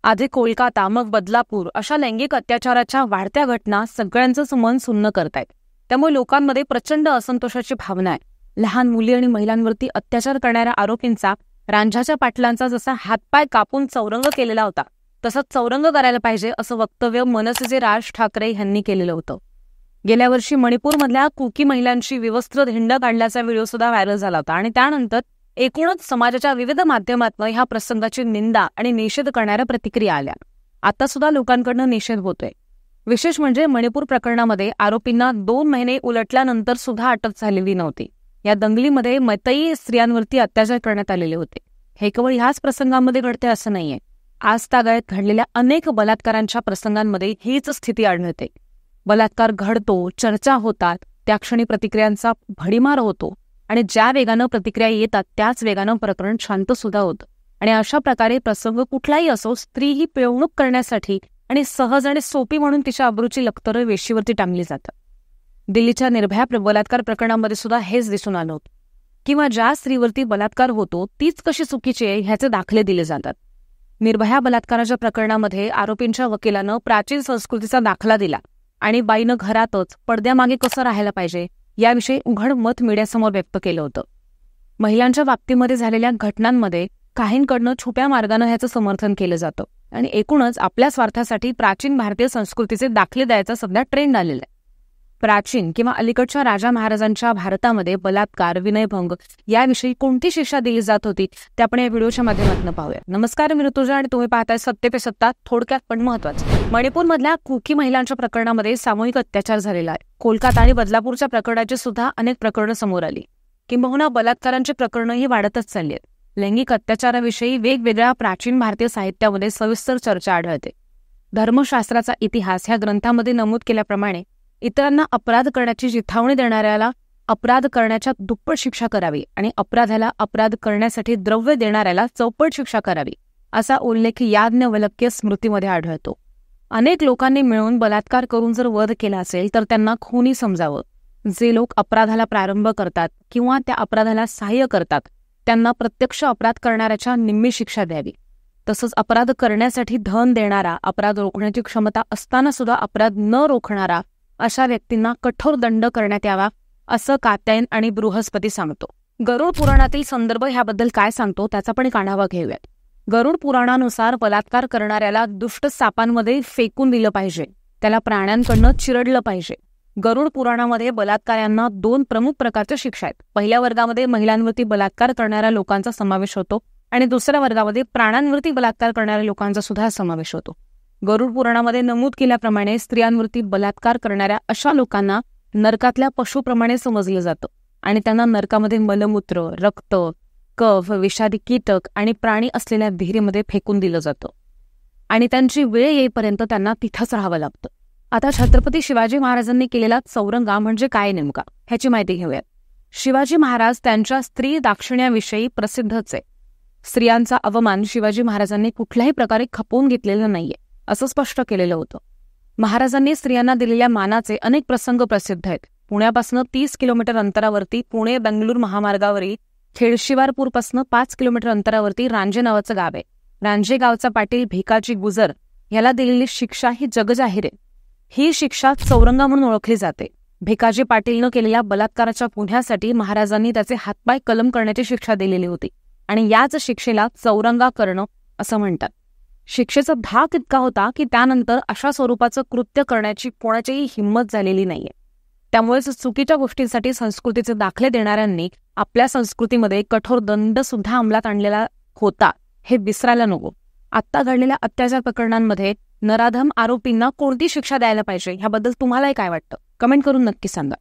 आधी कोलकाता, मग बदलापूर अशा लैंगिक अत्याचाराच्या वाढत्या घटना सगळ्यांचंच मन सुन्न करतायत. त्यामुळे लोकांमध्ये प्रचंड असंतोषाची भावना आहे. लहान मुली आणि महिलांवरती अत्याचार करणाऱ्या आरोपींचा रांझाच्या पाटलांचा जसा हातपाय कापून चौरंग केलेला होता, तसंच चौरंग करायला पाहिजे असं वक्तव्य मनसेचे राज ठाकरे यांनी केलेलं होतं. गेल्या वर्षी मणिपूरमधल्या कुकी महिलांची विवस्त्र धिंड काढल्याचा व्हिडिओ सुद्धा व्हायरल झाला होता आणि त्यानंतर एकूणच समाजाच्या विविध माध्यमातून ह्या प्रसंगाची निंदा आणि निषेध करणाऱ्या प्रतिक्रिया आल्या. आता सुद्धा लोकांकडनं निषेध होतोय. विशेष म्हणजे मणिपूर प्रकरणामध्ये आरोपींना 2 महिने उलटल्यानंतर सुद्धा अटक झालेली नव्हती. या दंगलीमध्ये मतई स्त्रियांवरती अत्याचार करण्यात आलेले होते. हे केवळ ह्याच प्रसंगांमध्ये घडते असं नाहीये. आज तागायत घडलेल्या अनेक बलात्कारांच्या प्रसंगांमध्ये हीच स्थिती आढळते. बलात्कार घडतो, चर्चा होतात, त्या क्षणी प्रतिक्रियांचा भडीमार होतो आणि ज्या वेगानं प्रतिक्रिया येतात त्याच वेगानं प्रकरण शांत सुद्धा होतं. आणि अशा प्रकारे प्रसंग कुठलाही असो, स्त्री ही पिळवणूक करण्यासाठी आणि सहज आणि सोपी म्हणून तिच्या अब्रूची लक्तरं वेशीवरती टांगली जातात. दिल्लीच्या निर्भया बलात्कार प्रकरणामध्ये सुद्धा हेच दिसून आलं होतं. किंवा ज्या स्त्रीवरती बलात्कार होतो तीच कशी चुकीची आहे ह्याचे दाखले दिले जातात. निर्भया बलात्काराच्या प्रकरणामध्ये आरोपींच्या वकिलानं प्राचीन संस्कृतीचा दाखला दिला आणि बाईनं घरातच पडद्यामागे कसं राहायला पाहिजे याविषयी उघड मत मीडियासमोर व्यक्त केलं होतं. महिलांच्या बाबतीमध्ये झालेल्या घटनांमध्ये काहींकडनं छुप्या मार्गानं ह्याचं समर्थन केलं जातं आणि एकूणच आपल्या स्वार्थासाठी प्राचीन भारतीय संस्कृतीचे दाखले द्यायचा सध्या ट्रेंड आलेला आहे. प्राचीन किंवा अलीकडच्या राजा महाराजांच्या भारतामध्ये बलात्कार, विनयभंग याविषयी कोणती शिक्षा दिली जात होती ते आपण या व्हिडिओच्या माध्यमातून पाहूया. नमस्कार, मी ऋतुजा आणि तुम्ही पाहताय सत्य पे सत्ता. थोडक्यात पण महत्वाचं. मणिपूरमधल्या कुकी महिलांच्या प्रकरणामध्ये सामूहिक अत्याचार झालेला आहे. कोलकाता आणि बदलापूरच्या प्रकरणाची सुद्धा अनेक प्रकरणं समोर आली. किंबहुना बलात्कारांची प्रकरणंही वाढतच चालली आहेत. लैंगिक अत्याचाराविषयी वेगवेगळ्या प्राचीन भारतीय साहित्यामध्ये सविस्तर चर्चा आढळते. धर्मशास्त्राचा इतिहास ह्या ग्रंथामध्ये नमूद केल्याप्रमाणे इतरांना अपराध करण्याची चिथावणी देणाऱ्याला अपराध करण्याच्या दुप्पट शिक्षा करावी आणि अपराधाला अपराध करण्यासाठी द्रव्य देणाऱ्याला चौपट शिक्षा करावी असा उल्लेख याज्ञवल्क्य स्मृतीमध्ये आढळतो. अनेक लोकांनी मिळून बलात्कार करून जर वध केला असेल तर त्यांना खुनी समजावं. जे लोक अपराधाला प्रारंभ करतात किंवा त्या अपराधाला सहाय्य करतात त्यांना प्रत्यक्ष अपराध करणाऱ्याच्या निम्मी शिक्षा द्यावी. तसंच अपराध करण्यासाठी धन देणारा, अपराध रोखण्याची क्षमता असताना सुद्धा अपराध न रोखणारा अशा व्यक्तींना कठोर दंड करण्यात यावा असं कात्यायन आणि बृहस्पती सांगतो. गरुड पुराणातील संदर्भ ह्याबद्दल काय सांगतो त्याचा पण एक आढावा घेऊयात. गरुड पुराणानुसार बलात्कार करणाऱ्याला दुष्ट सापांमध्ये फेकून दिलं पाहिजे, त्याला प्राण्यांकडनं चिरडलं पाहिजे. गरुड पुराणामध्ये बलात्काऱ्यांना 2 प्रमुख प्रकारच्या शिक्षा आहेत. पहिल्या वर्गामध्ये महिलांवरती बलात्कार करणाऱ्या लोकांचा समावेश होतो आणि दुसऱ्या वर्गामध्ये प्राण्यांवरती बलात्कार करणाऱ्या लोकांचा सुद्धा समावेश होतो. गरुड पुराणामध्ये नमूद केल्याप्रमाणे स्त्रियांवरती बलात्कार करणाऱ्या अशा लोकांना नरकातल्या पशुप्रमाणे समजलं जातं आणि त्यांना नरकामध्ये मलमूत्र, रक्त, कफ, विषारी कीटक आणि प्राणी असलेल्या विहिरीमध्ये फेकून दिलं जातं आणि त्यांची वेळ येईपर्यंत त्यांना तिथंच राहावं लागतं. आता छत्रपती शिवाजी महाराजांनी केलेला चौरंगा म्हणजे काय नेमका ह्याची माहिती घेऊयात. शिवाजी महाराज त्यांच्या स्त्री दाक्षिण्याविषयी प्रसिद्धच आहे. स्त्रियांचा अवमान शिवाजी महाराजांनी कुठल्याही प्रकारे खपवून घेतलेला नाहीये असं स्पष्ट केलेलं होतं. महाराजांनी स्त्रियांना दिलेल्या मानाचे अनेक प्रसंग प्रसिद्ध आहेत. पुण्यापासून 30 किलोमीटर अंतरावरती पुणे बेंगलूर महामार्गावरील खेडशिवारपूरपासून 5 किलोमीटर अंतरावरती रांजे नावाचं गाव आहे. रांजे गावचा पाटील भिकाजी गुजर याला दिलेली शिक्षा ही जगजाहीर आहे. ही शिक्षा चौरंगा म्हणून ओळखली जाते. भिकाजी पाटीलनं केलेल्या बलात्काराच्या गुन्ह्यासाठी महाराजांनी त्याचे हातपाय कलम करण्याची शिक्षा दिलेली होती आणि याच शिक्षेला चौरंगा करणं असं म्हणतात. शिक्षेचा धाक इतका होता की त्यानंतर अशा स्वरूपाचं कृत्य करण्याची कोणाचीही हिंमत झालेली नाहीये. त्यामुळेच चुकीच्या गोष्टींसाठी संस्कृतीचे दाखले देणाऱ्यांनी आपल्या संस्कृतीमध्ये कठोर दंड सुद्धा अंमलात आणलेला होता हे विसरायला नको. आत्ता घडलेल्या अत्याचार प्रकरणांमध्ये नराधम आरोपींना कोणती शिक्षा द्यायला पाहिजे ह्याबद्दल तुम्हालाही काय वाटतं कमेंट करून नक्की सांगा.